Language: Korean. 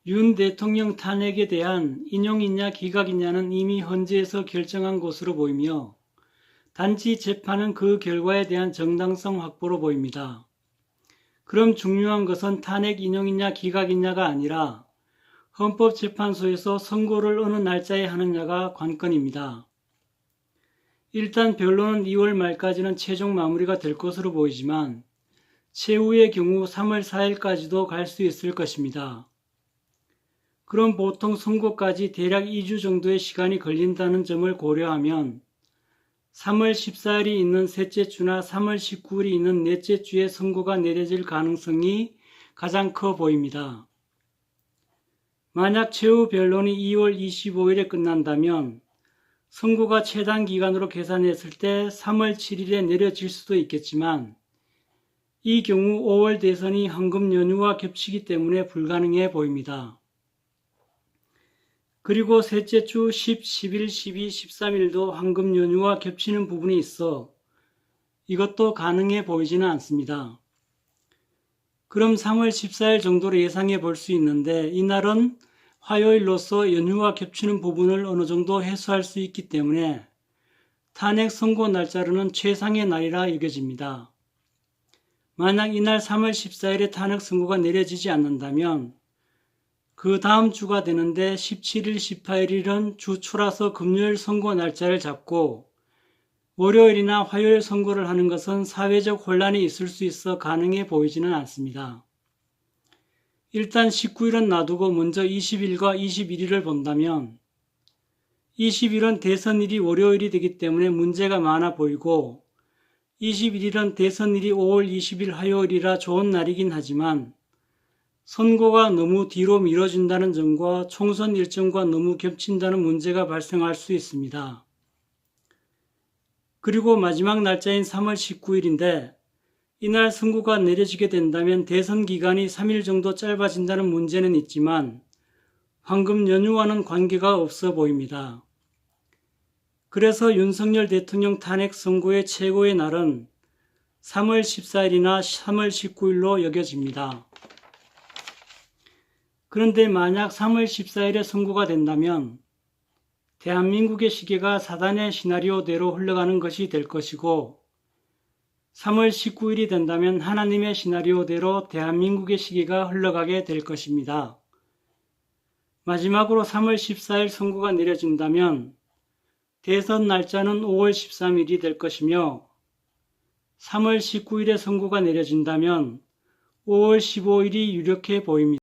윤 대통령 탄핵에 대한 인용이냐 기각이냐는 이미 헌재에서 결정한 것으로 보이며 단지 재판은 그 결과에 대한 정당성 확보로 보입니다. 그럼 중요한 것은 탄핵 인용이냐 기각이냐가 아니라 헌법재판소에서 선고를 어느 날짜에 하느냐가 관건입니다. 일단 변론은 2월 말까지는 최종 마무리가 될 것으로 보이지만 최후의 경우 3월 4일까지도 갈 수 있을 것입니다. 그럼 보통 선고까지 대략 2주 정도의 시간이 걸린다는 점을 고려하면 3월 14일이 있는 셋째 주나 3월 19일이 있는 넷째 주에 선고가 내려질 가능성이 가장 커 보입니다. 만약 최후 변론이 2월 25일에 끝난다면 선고가 최단 기간으로 계산했을 때 3월 7일에 내려질 수도 있겠지만 이 경우 5월 대선이 황금 연휴와 겹치기 때문에 불가능해 보입니다. 그리고 셋째 주 10, 11, 12, 13일도 황금 연휴와 겹치는 부분이 있어 이것도 가능해 보이지는 않습니다. 그럼 3월 14일 정도로 예상해 볼 수 있는데 이날은 화요일로서 연휴와 겹치는 부분을 어느 정도 해소할 수 있기 때문에 탄핵 선고 날짜로는 최상의 날이라 여겨집니다. 만약 이날 3월 14일에 탄핵 선고가 내려지지 않는다면 그 다음 주가 되는데 17일, 18일은 주 초라서 금요일 선고 날짜를 잡고 월요일이나 화요일 선고를 하는 것은 사회적 혼란이 있을 수 있어 가능해 보이지는 않습니다. 일단 19일은 놔두고 먼저 20일과 21일을 본다면 20일은 대선일이 월요일이 되기 때문에 문제가 많아 보이고 21일은 대선일이 5월 20일 화요일이라 좋은 날이긴 하지만 선고가 너무 뒤로 미뤄진다는 점과 총선 일정과 너무 겹친다는 문제가 발생할 수 있습니다. 그리고 마지막 날짜인 3월 19일인데 이날 선고가 내려지게 된다면 대선 기간이 3일 정도 짧아진다는 문제는 있지만 황금 연휴와는 관계가 없어 보입니다. 그래서 윤석열 대통령 탄핵 선고의 최고의 날은 3월 14일이나 3월 19일로 여겨집니다. 그런데 만약 3월 14일에 선고가 된다면 대한민국의 시계가 사단의 시나리오대로 흘러가는 것이 될 것이고 3월 19일이 된다면 하나님의 시나리오대로 대한민국의 시계가 흘러가게 될 것입니다. 마지막으로 3월 14일 선고가 내려진다면 대선 날짜는 5월 13일이 될 것이며 3월 19일에 선고가 내려진다면 5월 15일이 유력해 보입니다.